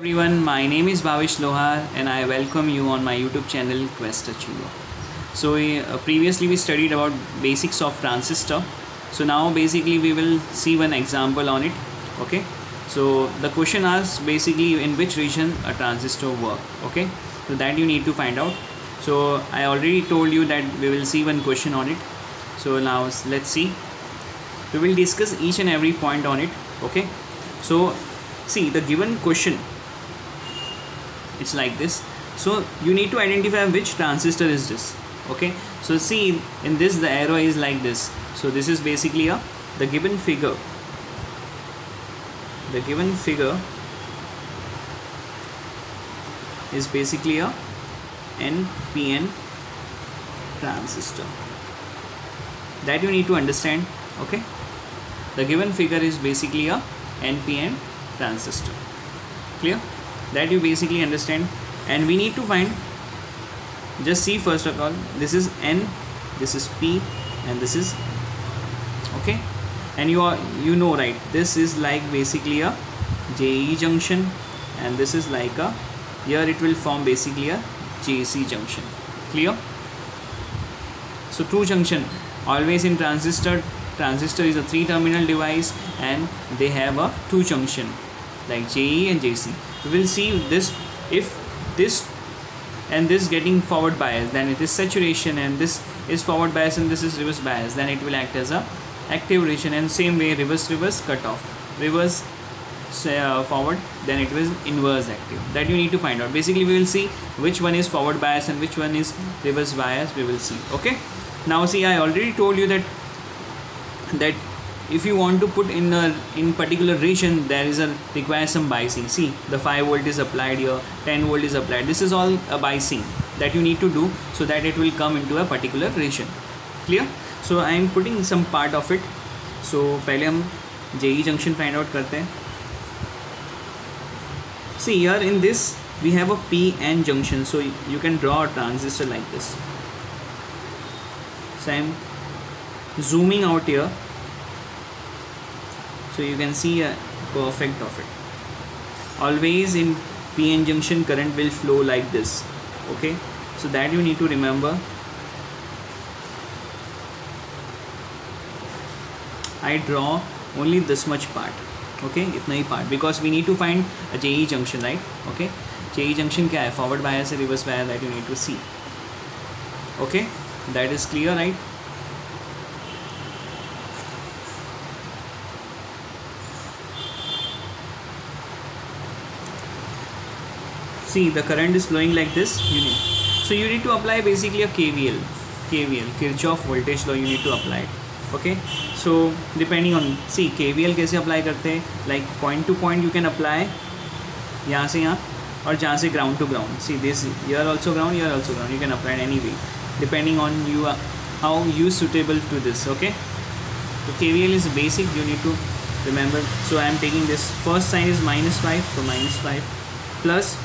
Everyone, my name is Bhavish Lohar and I welcome you on my YouTube channel Quest Achiever. So previously we studied about basics of transistor. So now basically we will see one example on it. Okay. So the question asks basically in which region a transistor work. Okay. So that you need to find out. So I already told you that we will see one question on it. So now let's see. We will discuss each and every point on it. Okay. So see the given question, it's like this. So you need to identify which transistor is this. Okay, so see in this the arrow is like this. So this is basically the given figure is basically a NPN transistor, that you need to understand. Okay, the given figure is basically a NPN transistor. Clear? That you basically understand. And we need to find, just see first of all, this is N, this is P, and this is, okay, and you know right, this is like basically a JE junction, and this is like a, here it will form basically a JC junction. Clear? So two junction always in transistor is a 3-terminal device and they have a 2 junction like JE and JC. We will see this, if this and this getting forward bias, then it is saturation, and this is forward bias and this is reverse bias, then it will act as a active region. And same way reverse cut off, reverse forward, then it was inverse active. That you need to find out. Basically we will see which one is forward bias and which one is reverse bias, we will see. Okay, now see I already told you that if you want to put in particular region, there is requires some biasing. See the 5 volt is applied here, 10 volt is applied. This is all a biasing that you need to do so that it will come into a particular region. Clear? So I am putting some part of it. So पहले हम JE junction find out करते हैं. See here in this we have a PN junction, so you can draw a transistor like this. So I am zooming out here, so you can see a perfect of it. Always in PN junction current will flow like this. Okay, so that you need to remember. I draw only this much part. Okay, itna hi part, because we need to find a JE junction, right? Okay, JE junction क्या है? Forward bias and reverse bias, that you need to see. Okay, that is clear, right? See the current is flowing like this. So you need to apply basically a KVL, Kirchhoff voltage law, you need to apply it. Okay, so depending on, see KVL कैसे apply करते हैं, like point to point you can apply, यहाँ से यहाँ और जहाँ से ground to ground. See this, here also ground, here also ground, you can apply it any way depending on you, how you suitable to this. Okay, so KVL is basic, you need to remember. So I am taking this, first sign is -5, so -5 plus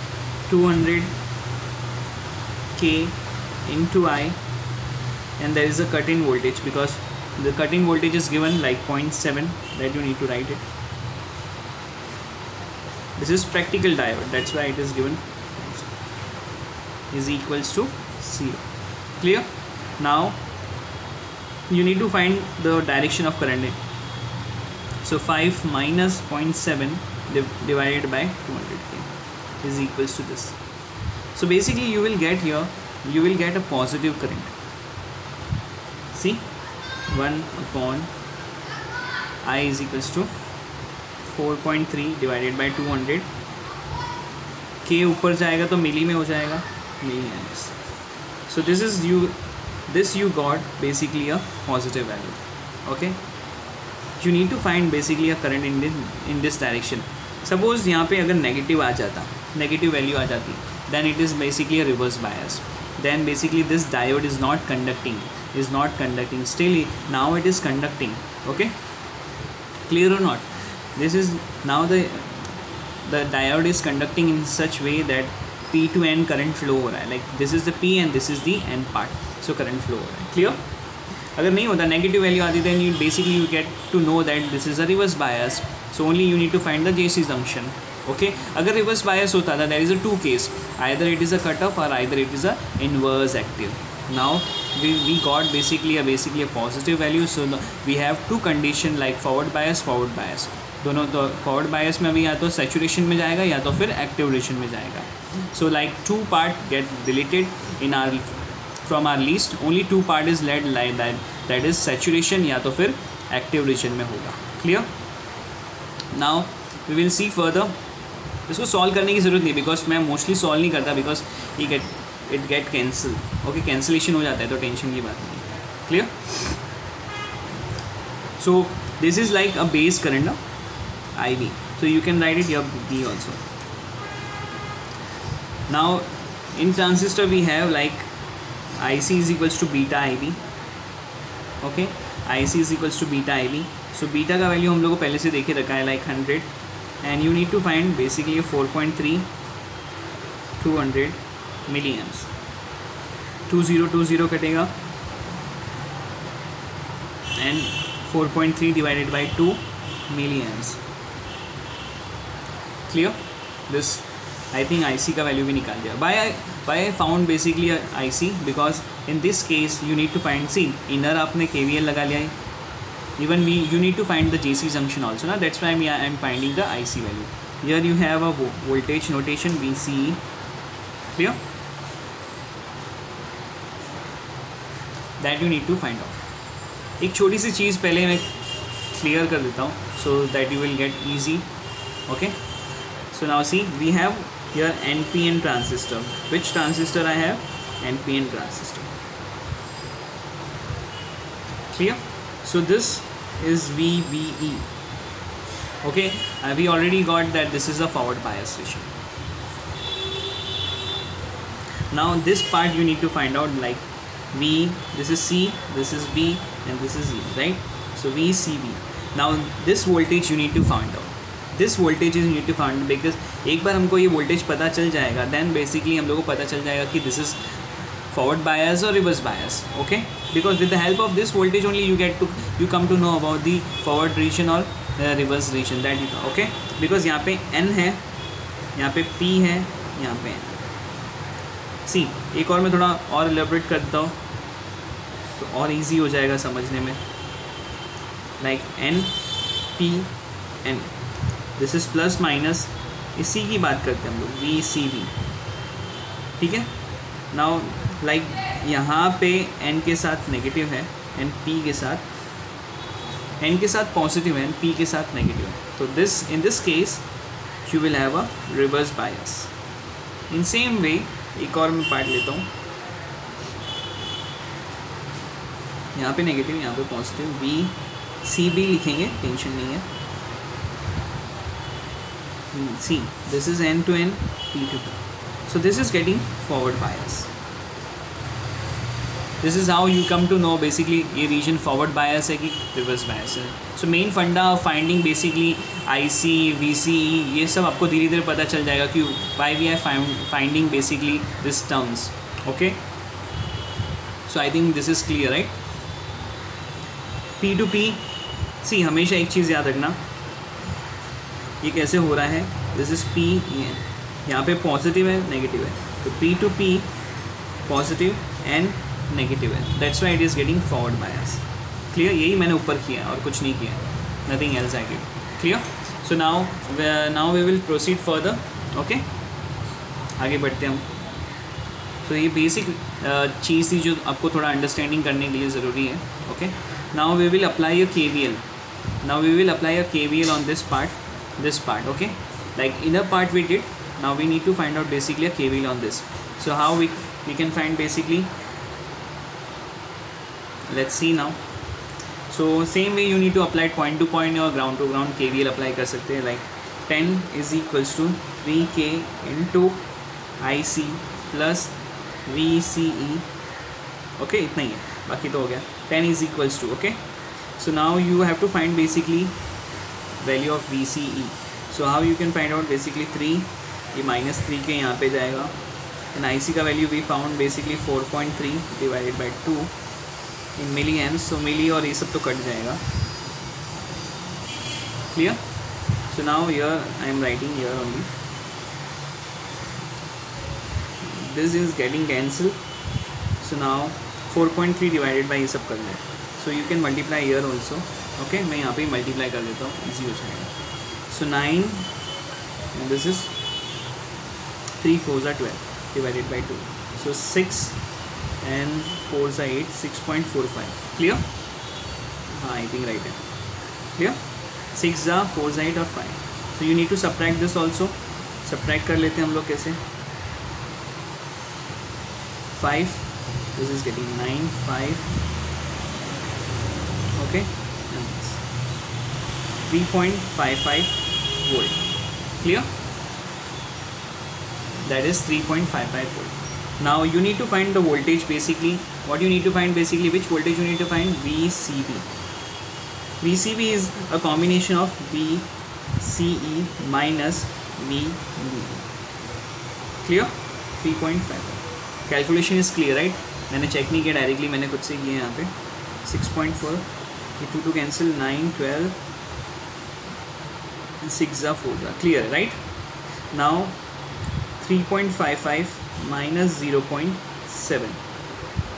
200 K into I, and there is a cut-in voltage, because the cut-in voltage is given like 0.7, that you need to write it. This is practical diode, that's why it is given, is equals to 0. Clear? Now you need to find the direction of current. So 5 minus 0.7 divided by 200K is equals to this. So basically you will get here, you will get a positive current. See, 1 upon I is equals to 4.3 divided by 200. K ऊपर जाएगा तो मिली में हो जाएगा, मिली amps. So this you got basically a positive value. Okay, you need to find basically a current in this direction. Suppose यहाँ पे अगर negative आ जाता, negative value आ जाती, then it is basically a reverse bias. Then basically this diode is not conducting. Still now it is conducting. Okay, clear or not? This is now the diode is conducting in such way that P to N current flow हो रहा है. Like this is the P and this is the N part. So current flow हो रहा है. Clear? अगर नहीं होता negative value आती then you basically you get to know that this is a reverse bias. So only you need to find the JC junction. Okay अगर reverse bias होता था, there is a two case, either it is a cut off और either it is a inverse active. Now we got basically a positive value. So we have two condition like forward bias. दोनों तो forward bias में अभी या तो saturation में जाएगा या तो फिर एक्टिव रीजन में जाएगा. So like two part get deleted in our from our list. Only two part is left like that is saturation या तो फिर एक्टिव रीजन में होगा. Clear. Now we will see further. इसको सॉल्व करने की ज़रूरत नहीं बिकॉज मैं मोस्टली सॉल्व नहीं करता because it get cancel. Okay cancellation हो जाता है तो टेंशन की बात नहीं. Clear. So this is like a base current ना IV, so you can write it here B also. Now in transistor we have like IC is equals to beta IB. Okay, IC is equals to beta IB. So beta का value हम लोग को पहले से देखे रखा है like 100 and you need to find basically 4.3 200 milliamps. 2020 कटेगा and 4.3 divided by 2 milliamps. Clear. This I think IC का वैल्यू भी निकाल दिया. Why I found basically a IC because in this case you need to find, see inner आपने KVL लगा लिया है, even you need to find the JC junction also ना, that's why I am finding the IC value. Here you have a voltage notation VCE. Clear. That you need to find out. एक छोटी सी चीज़ पहले मैं clear कर देता हूँ so that you will get easy. Okay. So now see we have here NPN transistor. Which transistor I have? NPN transistor. Clear. So this is VBE. Okay, we already got that this is a forward bias ratio. Now this part you need to find out like V, this is C, this is B and this is E, right? So VCB. Now this voltage you need to find out. This voltage is need to find because एक बार हमको ये voltage पता चल जाएगा then basically हम लोग को पता चल जाएगा कि दिस इज़ फॉरवर्ड बायस और reverse bias. Okay because with the help of this voltage only you come to know about the forward region और reverse region that you. Okay because यहाँ पे N है, यहाँ पे P है, यहाँ पे सी. एक और मैं थोड़ा और एलेबोरेट करता हूँ तो और ईजी हो जाएगा समझने में. Like NPN this is plus minus, इसी की बात करते हैं हम लोग VCB. ठीक है. नाउ लाइक यहाँ पे N के साथ नेगेटिव है एंड P के साथ N के साथ पॉजिटिव है एंड P के साथ नेगेटिव है. तो this in this case you will have a reverse bias. In same way एक और मैं पार्ट लेता हूँ. यहाँ पे नेगेटिव यहाँ पे पॉजिटिव VCB लिखेंगे, टेंशन नहीं है. See, this is N to N, P to P. So this is getting forward bias. This is how you come to know basically ये region forward bias है कि reverse bias है. So main funda of finding basically IC, VCE ये सब आपको धीरे धीरे पता चल जाएगा कि why we are finding basically these terms. Okay. So I think this is clear, right? P to P. See हमेशा एक चीज़ याद रखना, ये कैसे हो रहा है. दिस इज़ P, यहाँ पे पॉजिटिव है नेगेटिव है तो P to P positive and negative है. That's why it is getting forward bias. Clear. यही मैंने ऊपर किया और कुछ नहीं किया, nothing else I did. Clear. So now we will proceed further. Okay आगे बढ़ते हैं हम. सो ये बेसिक चीज़ थी जो आपको थोड़ा अंडरस्टैंडिंग करने के लिए ज़रूरी है. Okay now we will apply a KVL. Now we will apply a KVL on this part. Okay, like inner part we did. Now we need to find out basically a KVL on this. So how we can find basically, let's see now. So same way you need to apply point to point or ground to ground KVL apply कर सकते हैं. like 10 is equals to 3K into IC plus VCE. okay इतना ही है, बाकी तो हो गया. 10 is equals to, okay. So now you have to find basically value of VCE. So how you can find out basically 3, ये minus 3 के यहाँ पे जाएगा and IC का value we found basically 4.3 divided by 2 in milliamps. So milli और ये सब तो कट जाएगा. Clear. So now here I am writing here only. This is getting cancelled. So now 4.3 divided by ये सब करना है. So you can multiply here also. Okay, मैं यहाँ पे multiply कर देता हूँ, easy हो जाएगा. So 9 and this is 3 4s are 12 divided by 2. So 6 and 4s are 8, 6.45. Clear? हाँ, I think right है. Clear? 6 are 4s are 8 और 5. So you need to subtract this also. Subtract कर लेते हैं हम लोग कैसे? 5. This is getting 9, 5. Okay. 3.55 volt. Clear? That is 3.55 volt. Now you need to find the voltage basically. What you need to find basically, which voltage you need to find? VCB. VCB is a combination of VCE minus VB. Clear? 3.55. Calculation is clear, right? मैंने check नहीं किया directly, मैंने खुद से किया यहाँ पे. 6.4 ये 2 cancel, 9 12 and 6 are 4 are clear, right? Now 3.55 minus 0.7,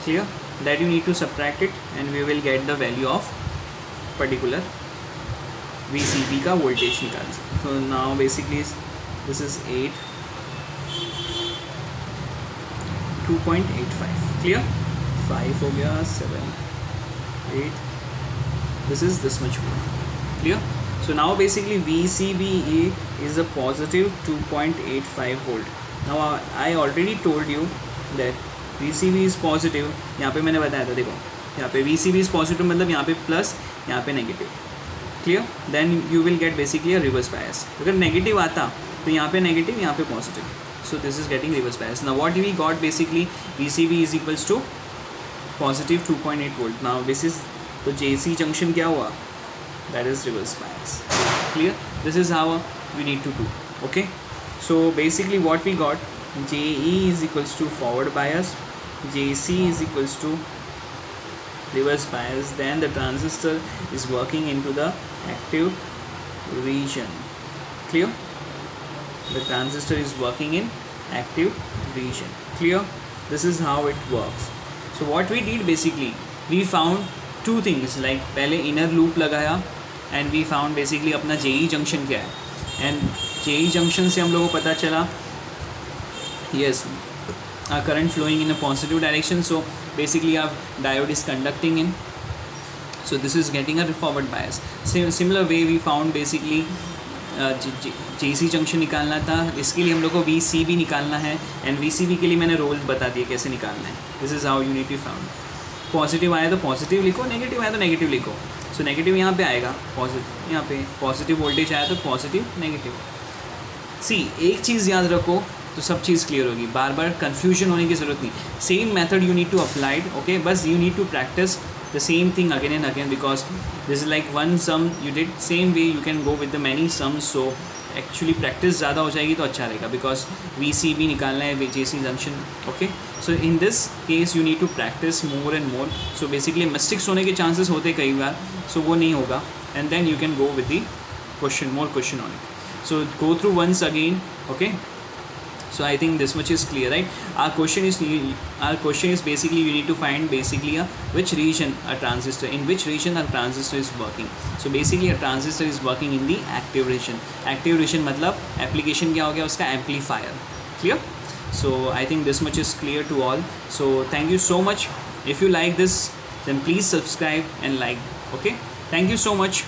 clear? That you need to subtract it and we will get the value of particular VCB का voltage निकाल. So now basically this is 8 2.85. clear? 5 हो गया, 7 8, this is this much volt. Clear? So now basically VCB is a positive 2.85 volt. Now I already told you that VCB is positive. यहाँ पे मैंने बताया था, देखो यहाँ पे VCB is positive मतलब यहाँ पे प्लस, यहाँ पे negative. Clear? Then you will get basically a reverse bias. अगर नेगेटिव आता तो यहाँ पे नेगेटिव, यहाँ पे positive. So this is getting reverse bias. Now what we got basically, VCB is equals to positive 2.8 volt. Now this is, तो JC junction क्या हुआ? That is reverse bias. Clear? This is how we need to do. Okay. So basically what we got, JE is equals to forward bias, JC is equals to reverse bias. Then the transistor is working into the active region. Clear? The transistor is working in active region. Clear? This is how it works. So what we did basically, we found two things, like पहले inner loop लगाया and we found basically अपना JE junction क्या है, and JE junction से हम लोगों को पता चला yes current flowing in a positive direction. So basically our diode is conducting in, so this is getting a forward bias. Similar way we found basically JC junction निकालना था, इसके लिए हम लोग को VCB निकालना है एंड VCB के लिए मैंने रोल्स बता दिए कैसे निकालना है. This is how you need to found. Positive आया तो पॉजिटिव लिखो, नेगेटिव आया तो नेगेटिव लिखो. सो नेगेटिव यहाँ पे आएगा, पॉजिटिव यहाँ पे, पॉजिटिव वोल्टेज आया तो पॉजिटिव नेगेटिव. सी एक चीज़ याद रखो तो सब चीज़ क्लियर होगी, बार बार कन्फ्यूजन होने की ज़रूरत नहीं. Same method you need to applied. Okay, बस you need to practice the same thing again and again, because this is like one sum you did, same way you can go with the many sums. So actually practice ज़्यादा हो जाएगी तो अच्छा रहेगा, because VCB निकालना है JC junction. Okay, so in this case you need to practice more and more. So basically mistakes होने के chances होते कई बार, so वो नहीं होगा, and then you can go with the question, more question on it. So go through once again. Okay, so I think this much is clear, right? Our question is basically you need to find basically which region a transistor, in which region a transistor is working. So basically a transistor is working in the active region. Active region मतलब application क्या हो गया उसका, amplifier. Clear? So I think this much is clear to all. So thank you so much. If you like this, then please subscribe and like. Okay, thank you so much.